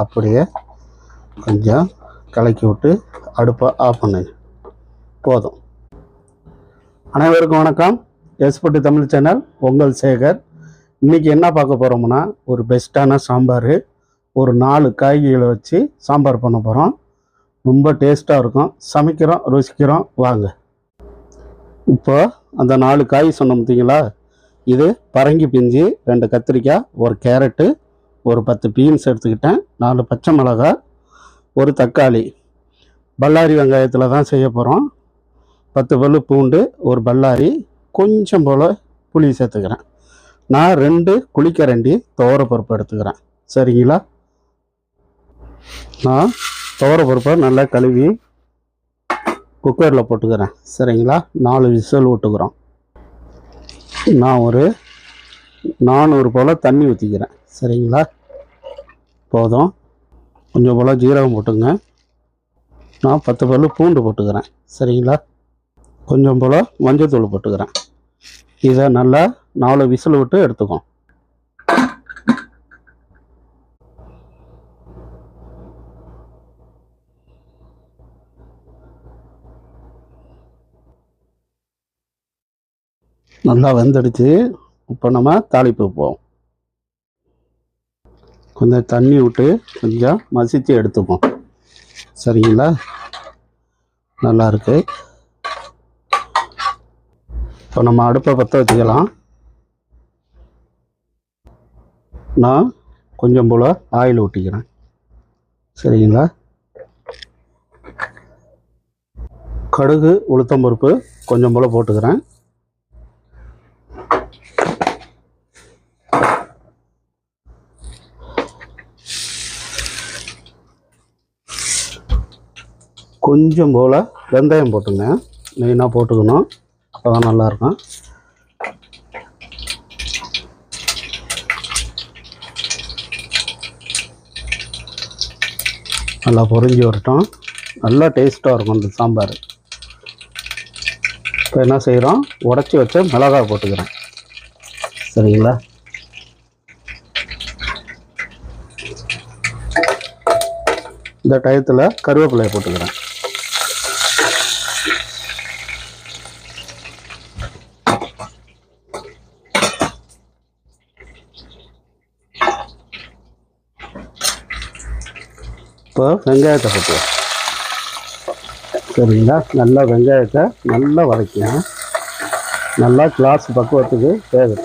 அப்படியே கொஞ்சம் கலக்கி விட்டு அடுப்பை ஆஃப் பண்ணுங்க. போதும். அனைவருக்கும் வணக்கம். எஸ்பட்டு தமிழ் சேனல், உங்கள் சேகர். இன்றைக்கி என்ன பார்க்க போகிறோம்னா, ஒரு பெஸ்ட்டான சாம்பார். ஒரு 4 காய்கறிகளை வச்சு சாம்பார் பண்ண போகிறோம். ரொம்ப டேஸ்ட்டாக இருக்கும். சமைக்கிறோம், ருசிக்கிறோம், வாங்க. இப்போ அந்த 4 காய் சொன்ன பார்த்தீங்களா, இது பரங்கி பிஞ்சு, 2 கத்திரிக்காய், ஒரு கேரட்டு, ஒரு 10 பீன்ஸ் எடுத்துக்கிட்டேன், 4 பச்சை மிளகாய், ஒரு தக்காளி. பல்லாரி வெங்காயத்தில் தான் செய்ய போகிறோம். 10 பல்லு பூண்டு, ஒரு பல்லாரி, கொஞ்சம் போல் புளி சேர்த்துக்கிறேன். நான் 2 குழிக்கரண்டி துவரப்பருப்பு எடுத்துக்கிறேன். சரிங்களா? நான் துவரப்பருப்பை நல்லா கழுவி குக்கரில் போட்டுக்கிறேன். சரிங்களா? 4 விசில் விட்டுக்கிறோம். நான் ஒரு 400 போல் தண்ணி ஊற்றிக்கிறேன். சரிங்களா? போதும். கொஞ்சம் போல் ஜீரகம் போட்டுங்க. நான் 10 பல்லு பூண்டு போட்டுக்கிறேன். சரிங்களா? கொஞ்சம் போல் மஞ்சத்தூள் போட்டுக்கிறேன். இதை நல்லா 4 விசில் விட்டு எடுத்துக்கோம். நல்லா வெந்துடுச்சு. இப்போ நம்ம தாளிப்பு போவோம். கொஞ்சம் தண்ணி விட்டு கொஞ்சம் மசித்து எடுத்துப்போம். சரிங்களா? நல்லா இருக்கு. இப்போ நம்ம அடுப்பை பற்ற வச்சுக்கலாம். நான் கொஞ்சம் போல் ஆயில் ஊற்றிக்கிறேன். சரிங்களா? கடுகு, உளுத்தம்பருப்பு கொஞ்சம் போல் போட்டுக்கிறேன். கொஞ்சம் போல் வெந்தயம் போட்டுங்க. மெயினாக போட்டுக்கணும், அப்போ தான் நல்லாயிருக்கும். நல்லா பொரிஞ்சு வரட்டும். நல்லா டேஸ்ட்டாக இருக்கும் இந்த சாம்பார். இப்போ என்ன செய்கிறோம், உடச்சி வச்ச மிளகாய் போட்டுக்கிறேன். சரிங்களா? இந்த டயத்தில் கருவேப்பிலையை போட்டுக்கிறேன். இப்போ வெங்காயத்தை போட்டுவோம். சரிங்களா? நல்லா வெங்காயத்தை நல்லா வதக்கணும். நல்லா கிளாஸ் பக்குவத்துக்கு வேகும்.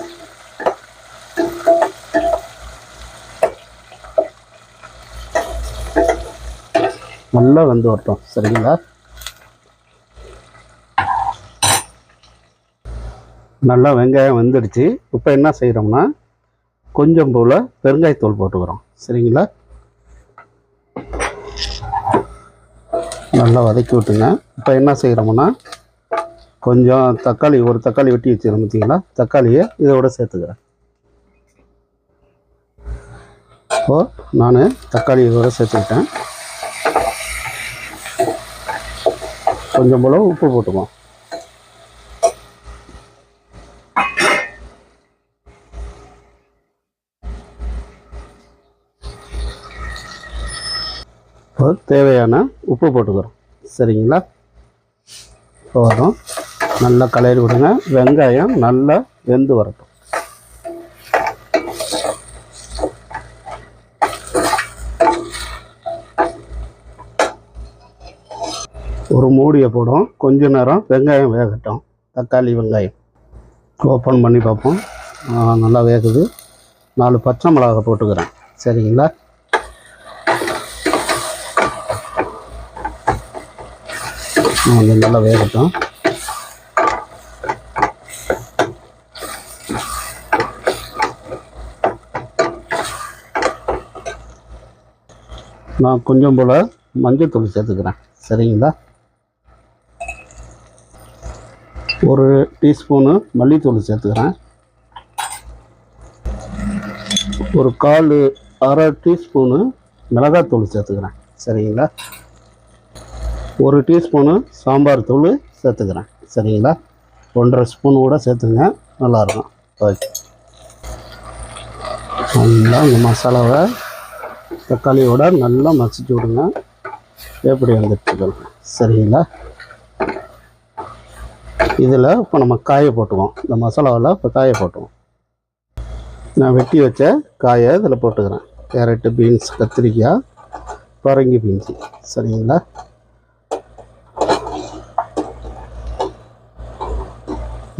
நல்லா வெந்து வரட்டும். சரிங்களா? நல்லா வெங்காயம் வெந்துடுச்சு. இப்போ என்ன செய்கிறோம்னா, கொஞ்சம் போல் பெருங்காயத்தூள் போட்டுக்கிறோம். சரிங்களா? நல்லா வதக்கி விட்டுங்க. இப்போ என்ன செய்கிறோம்னா, கொஞ்சம் தக்காளி, ஒரு தக்காளி வெட்டி வச்சுக்கிறோம் பார்த்தீங்களா, தக்காளியை இதோட சேர்த்துக்கிறேன். இப்போது நான் தக்காளி இதோட சேர்த்துக்கிட்டேன். கொஞ்சம் போல் உப்பு போட்டுக்குவோம். இப்போ தேவையான உப்பு போட்டுக்கிறோம். சரிங்களா? போதும். நல்லா கலரி விடுங்க. வெங்காயம் நல்லா வெந்து வரட்டும். ஒரு மூடியை போடும். கொஞ்ச நேரம் வெங்காயம் வேகட்டும். தக்காளி வெங்காயம் ஓப்பன் பண்ணி பார்ப்போம். நல்லா வேகுது. 4 பச்சை மிளகாய் போட்டுக்கிறேன். சரிங்களா? கொஞ்சம் நல்லா வேகட்டும். நான் கொஞ்சம் போல் மஞ்சத்தூள் சேர்த்துக்கிறேன். சரிங்களா? ஒரு டீஸ்பூனு மல்லித்தூள் சேர்த்துக்கிறேன். ஒரு அரை டீஸ்பூனு மிளகாத்தூள் சேர்த்துக்கிறேன். சரிங்களா? 1 டீஸ்பூனு சாம்பார் தூள் சேர்த்துக்கிறேன். சரிங்களா? 1.5 ஸ்பூன் கூட சேர்த்துங்க, நல்லாயிருக்கும். ஓகே. நல்லா இந்த மசாலாவை தக்காளியோட நல்லா மசிச்சு விடுங்க. எப்படி வந்துட்டு சரிங்களா? இதில் இப்போ நம்ம காயை போட்டுக்குவோம். இந்த மசாலாவில் இப்போ காயை போட்டுவோம். நான் வெட்டி வச்ச காயை இதில் போட்டுக்கிறேன். கேரட்டு, பீன்ஸ், கத்திரிக்காய், பரங்கி பீன்ஸு. சரிங்களா?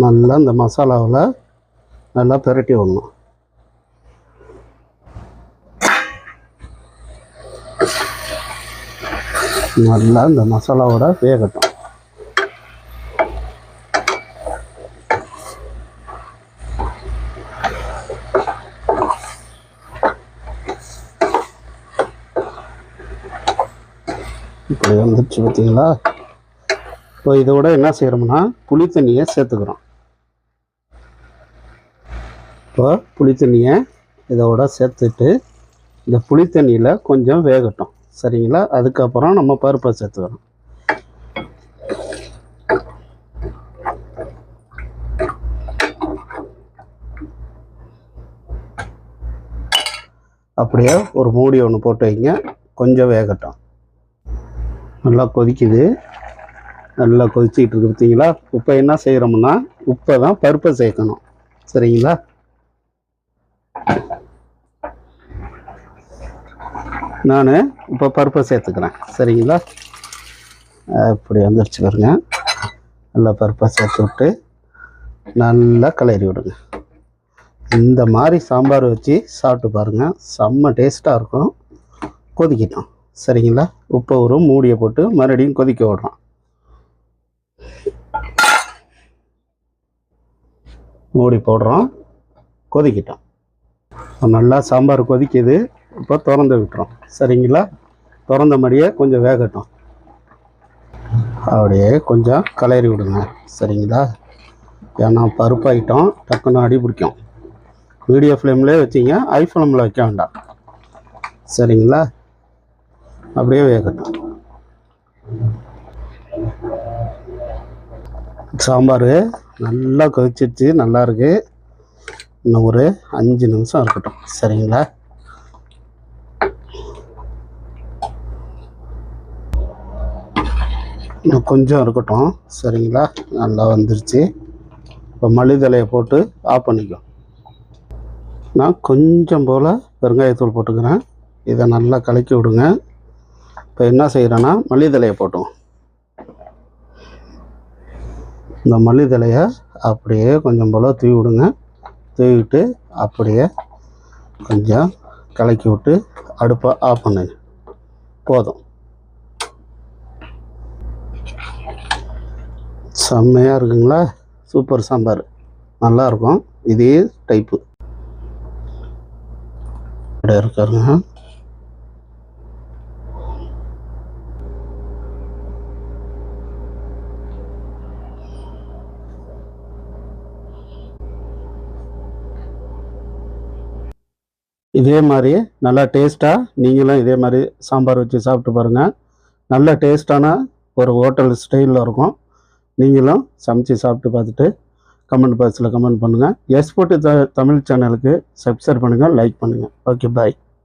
நல்லா இந்த மசாலாவில் நல்லா பெரட்டி விடணும். நல்லா இந்த மசாலாவோட வேகட்டும். இப்படி வந்துடுச்சு பார்த்தீங்களா? இப்போ இதோட என்ன செய்கிறோம்னா புளி தண்ணியை சேர்த்துக்கிறோம். இப்போ புளி தண்ணியை இதோட சேர்த்துட்டு இந்த புளி தண்ணியில் கொஞ்சம் வேகட்டும். சரிங்களா? அதுக்கப்புறம் நம்ம பருப்பை சேர்த்துக்கிறோம். அப்படியே ஒரு மூடி ஒன்று போட்டு வைங்க. கொஞ்சம் வேகட்டும். நல்லா கொதிக்குது. நல்லா கொதிச்சிக்கிட்டு இருக்கு பார்த்தீங்களா? இப்போ என்ன செய்கிறோம்னா உப்பை தான் பருப்பை சேர்க்கணும். சரிங்களா? நான் இப்போ பருப்பை சேர்த்துக்கிறேன். சரிங்களா? இப்படி வந்துடுச்சு பாருங்க. நல்லா பருப்பை சேர்த்து விட்டு நல்லா கிளறி விடுங்க. இந்த மாதிரி சாம்பார் வச்சு சாப்பிட்டு பாருங்கள். செம்ம டேஸ்ட்டாக இருக்கும். கொதிக்கட்டும். சரிங்களா? உப்பை ஒரு மூடியை போட்டு மறுபடியும் கொதிக்க விடுறோம். மூடி போடுறோம். கொதிக்கட்டும். நல்லா சாம்பார் கொதிக்குது. இப்போ திறந்து விட்டுறோம். சரிங்களா? திறந்த மாதிரியே கொஞ்சம் வேகட்டும். அப்படியே கொஞ்சம் கிளறி விடுங்க. சரிங்களா? ஏன்னா பருப்பு ஐட்டம் டக்குன்னு அடி பிடிக்கும். மீடியம் ஃப்ளேம்லேயே வச்சிங்க, ஹை ஃப்ளேமில் வைக்க வேண்டாம். சரிங்களா? அப்படியே வேகட்டும். சாம்பார் நல்லா கொதிச்சிச்சு. நல்லா இருக்கு. இன்னும் ஒரு 5 நிமிஷம் இருக்கட்டும். சரிங்களா? இன்னும் கொஞ்சம் இருக்கட்டும். சரிங்களா? நல்லா வந்துருச்சு. இப்போ மல்லித்தலையை போட்டு ஆஃப் பண்ணிக்கும். நான் கொஞ்சம் போல் பெருங்காயத்தூள் போட்டுக்கிறேன். இதை நல்லா கலக்கி விடுங்க. இப்போ என்ன செய்கிறேன்னா மல்லித்தலையை போட்டோம். இந்த மல்லித்தலையை அப்படியே கொஞ்சம் போல் தூவி விடுங்க. தூவிட்டு அப்படியே கொஞ்சம் கலக்கி விட்டு அடுப்பை ஆஃப் பண்ணுங்க. போதும். செம்மையாக இருக்குங்களா? சூப்பர் சாம்பார். நல்லாயிருக்கும். இதே டைப்பு இருக்காருங்க. இதே மாதிரி நல்லா டேஸ்ட்டாக நீங்களும் இதே மாதிரி சாம்பார் வச்சு சாப்பிட்டு பாருங்கள். நல்ல டேஸ்ட்டான ஒரு ஹோட்டல் ஸ்டைலில் இருக்கும். நீங்களும் சமைச்சு சாப்பிட்டு பார்த்துட்டு கமெண்ட் பாக்ஸில் கமெண்ட் பண்ணுங்கள். எஸ்போர்ட் தமிழ் சேனலுக்கு சப்ஸ்கிரைப் பண்ணுங்கள், லைக் பண்ணுங்கள். ஓகே, பாய்.